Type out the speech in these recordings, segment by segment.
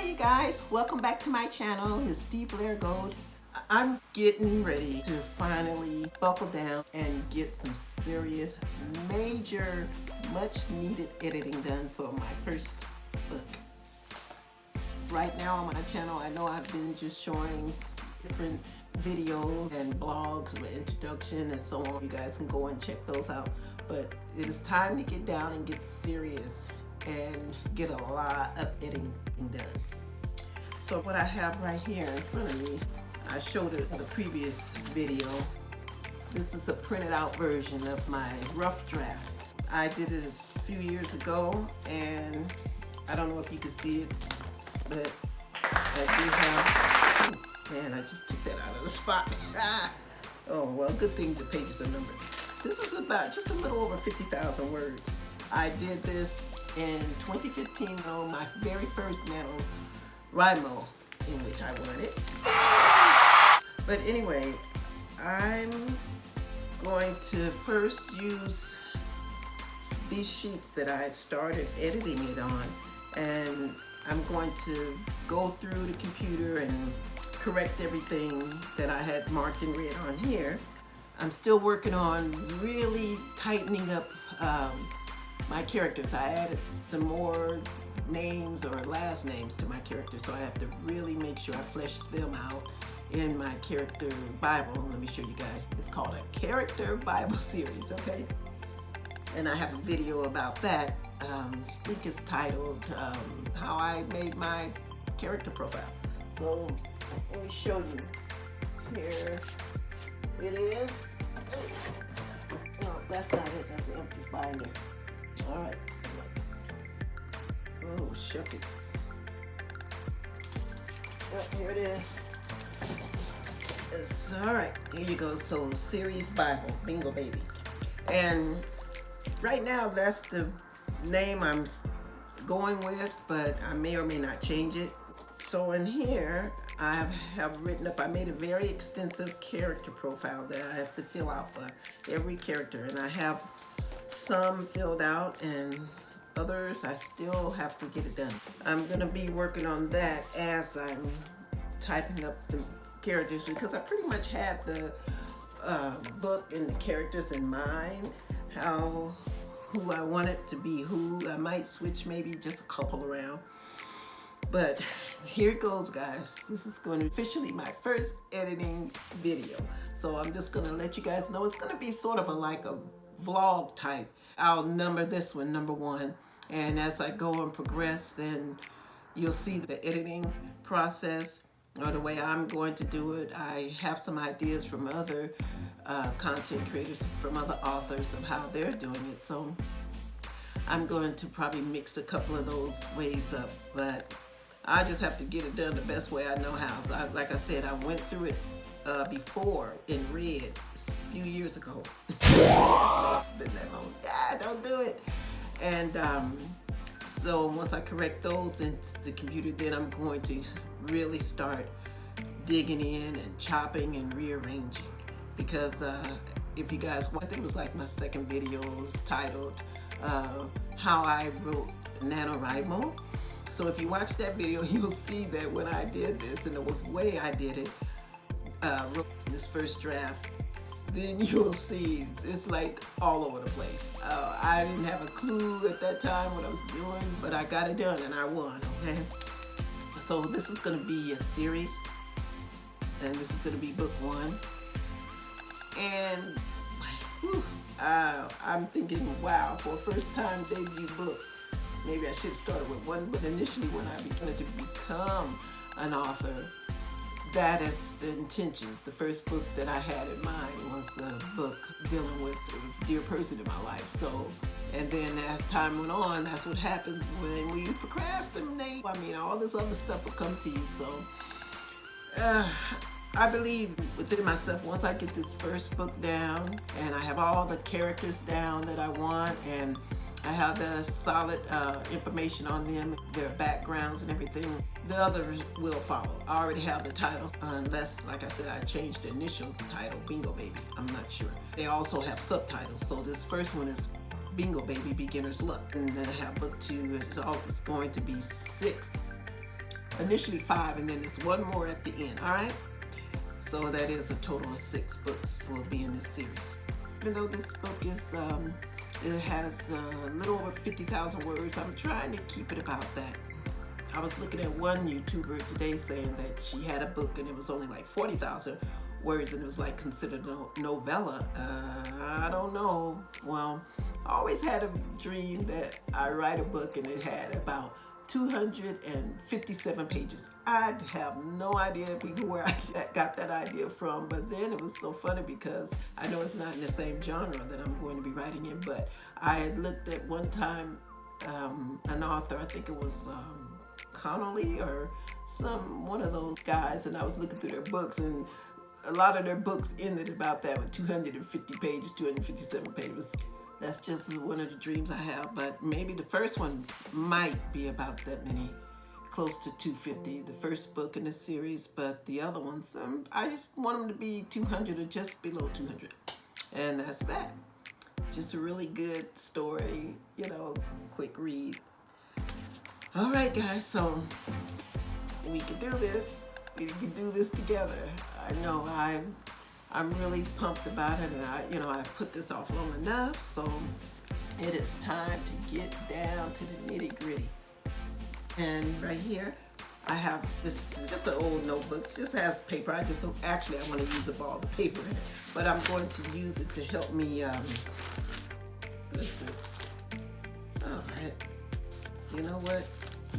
Hi you guys, welcome back to my channel. It's Dee Blaregold. I'm getting ready to finally buckle down and get some serious, major, much needed editing done for my first book. Right now on my channel, I know I've been just showing different videos and blogs with introduction and so on. You guys can go and check those out. But it is time to get down and get serious and get a lot of editing done. So what I have right here in front of me, I showed it in the previous video. This is a printed out version of my rough draft. I did this a few years ago, and I don't know if you can see it, but I do have, man, I just took that out of the spot. Oh, well, good thing the pages are numbered. This is about just a little over 50,000 words. I did this in 2015 on my very first NaNoWriMo, in which I won it. But anyway, I'm going to first use these sheets that I had started editing it on, and I'm going to go through the computer and correct everything that I had marked in red on here. I'm still working on really tightening up my characters. I added some more names or last names to my characters, so I have to really make sure I flesh them out in my character Bible. Let me show you guys. It's called a character Bible series, okay? And I have a video about that. I think it's titled How I Made My Character Profile. So let me show you. Here it is. No, that's not it. That's an empty binder. All right. Oh, shuckets. Yep, here it is. It's all right. Here you go. So, Series Bible, Bingo Baby. And right now, that's the name I'm going with, but I may or may not change it. So in here, I have written up, I made a very extensive character profile that I have to fill out for every character. And I have some filled out and others I still have to get it done. I'm gonna be working on that as I'm typing up the characters, because I pretty much have the book and the characters in mind, who I want it to be who. I might switch maybe just a couple around. But here it goes, guys. This is going to be officially my first editing video. So I'm just gonna let you guys know it's gonna be sort of like a vlog type. I'll number this one number 1, and as I go and progress, then you'll see the editing process or the way I'm going to do it. I have some ideas from other content creators, from other authors of how they're doing it. So I'm going to probably mix a couple of those ways up, but I just have to get it done the best way I know how. So like I said, I went through it before in red a few years ago. It's been that long. Don't do it. And so once I correct those into the computer, then I'm going to really start digging in and chopping and rearranging. Because if you guys watch, it was like my second video. It was titled How I Wrote NaNoWriMo. So if you watch that video, you'll see that when I did this and the way I did it, wrote this first draft, then you'll see it's like all over the place. I didn't have a clue at that time what I was doing, but I got it done and I won, okay? So this is gonna be a series, and this is gonna be book 1. And whew, I'm thinking, wow, for a first time debut book, maybe I should have started with 1, but initially when I began to become an author, that is the intentions. The first book that I had in mind was a book dealing with a dear person in my life. So, and then as time went on, that's what happens when we procrastinate. I mean, all this other stuff will come to you. So, I believe within myself, once I get this first book down and I have all the characters down that I want, and I have the solid information on them, their backgrounds and everything, the others will follow. I already have the titles, unless, like I said, I changed the initial title, Bingo Baby. I'm not sure. They also have subtitles. So this first one is Bingo Baby, Beginner's Luck. And then I have book 2, it's going to be 6 initially 5, and then there's one more at the end. All right. So that is a total of 6 books will be in this series. Even though this book is, it has a little over 50,000 words, I'm trying to keep it about that. I was looking at one YouTuber today saying that she had a book and it was only like 40,000 words and it was like considered a novella. I don't know. Well, I always had a dream that I write a book and it had about 257 pages. I have no idea where I got that idea from, but then it was so funny because I know it's not in the same genre that I'm going to be writing in, but I had looked at one time an author, I think it was Connolly or one of those guys, and I was looking through their books, and a lot of their books ended about that with 250 pages, 257 pages. That's just one of the dreams I have, but maybe the first one might be about that many, close to 250, the first book in the series, but the other ones, I just want them to be 200 or just below 200. And that's that. Just a really good story, you know, quick read. All right, guys, so we can do this. We can do this together. I know I'm really pumped about it, and I put this off long enough, so it is time to get down to the nitty-gritty. And right here, I have this, just an old notebook. It just has paper. I want to use up all the paper in it, but I'm going to use it to help me, what is this? All right, you know what?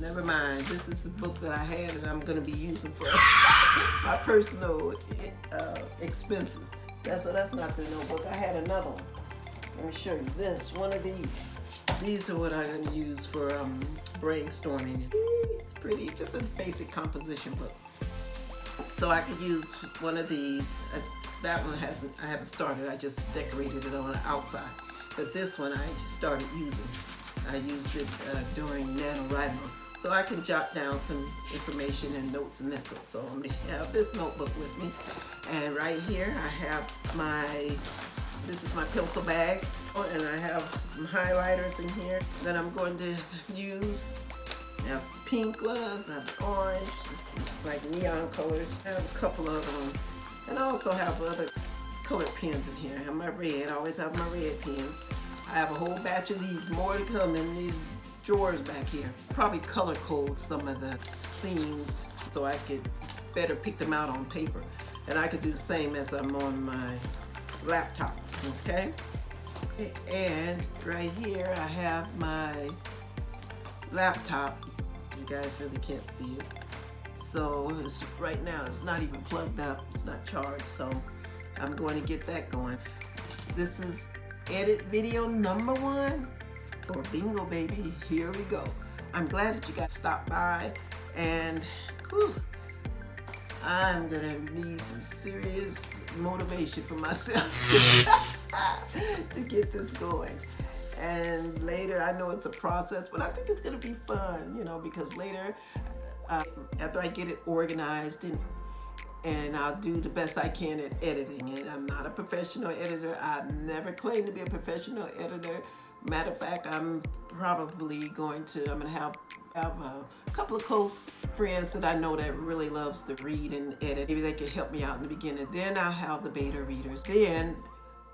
Never mind. This is the book that I had and I'm going to be using for my personal expenses. That's not the notebook. I had another one. Let me show you this. One of these. These are what I'm going to use for brainstorming. It's pretty, just a basic composition book. So I could use one of these. That one I haven't started. I just decorated it on the outside. But this one I just started using. I used it during NaNoWriMo. So I can jot down some information and notes and this one. So I'm going to have this notebook with me. And right here I have this is my pencil bag. And I have some highlighters in here that I'm going to use. I have pink gloves, I have orange, like neon colors. I have a couple other ones. And I also have other colored pens in here. I have my red, I always have my red pens. I have a whole batch of these, more to come in these drawers back here. Probably color code some of the scenes so I could better pick them out on paper. And I could do the same as I'm on my laptop, okay? And right here I have my laptop. You guys really can't see it. So right now it's not even plugged up, it's not charged, so I'm going to get that going. This is edit video number 1 for Bingo Baby. Here we go. I'm glad that you guys stopped by, and I'm gonna need some serious motivation for myself to get this going. And later, I know it's a process, but I think it's gonna be fun, you know, because later, after I get it organized and I'll do the best I can at editing it. I'm not a professional editor. I've never claimed to be a professional editor. Matter of fact, I'm gonna have a couple of close friends that I know that really loves to read and edit. Maybe they could help me out in the beginning. Then I'll have the beta readers. Then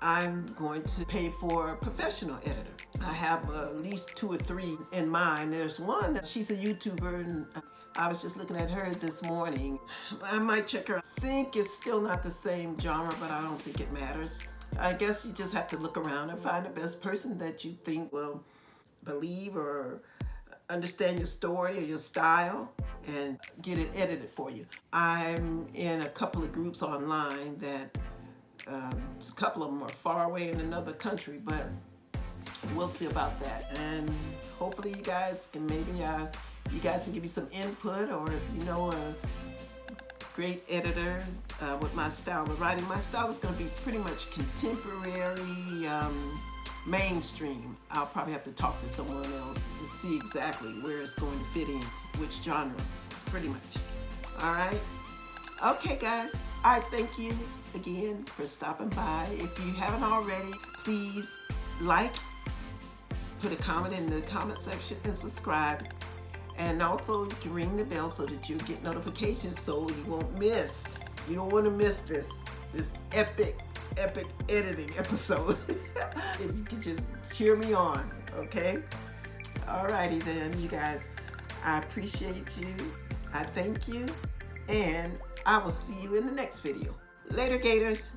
I'm going to pay for a professional editor. I have at least 2 or 3 in mind. There's one, she's a YouTuber, and I was just looking at her this morning. I might check her. I think it's still not the same genre, but I don't think it matters. I guess you just have to look around and find the best person that you think will believe or understand your story or your style and get it edited for you. I'm in a couple of groups online that a couple of them are far away in another country, but we'll see about that. And hopefully you guys can give me some input, or if you know a great editor with my style of writing. My style is going to be pretty much contemporary, mainstream. I'll probably have to talk to someone else to see exactly where it's going to fit in, which genre, pretty much. All right? Okay, guys. I thank you again for stopping by. If you haven't already, please like, put a comment in the comment section, and subscribe. And also you can ring the bell so that you get notifications so you won't miss. You don't want to miss this epic editing episode. You can just cheer me on, okay? Alrighty then, you guys. I appreciate you. I thank you. And I will see you in the next video. Later, Gators.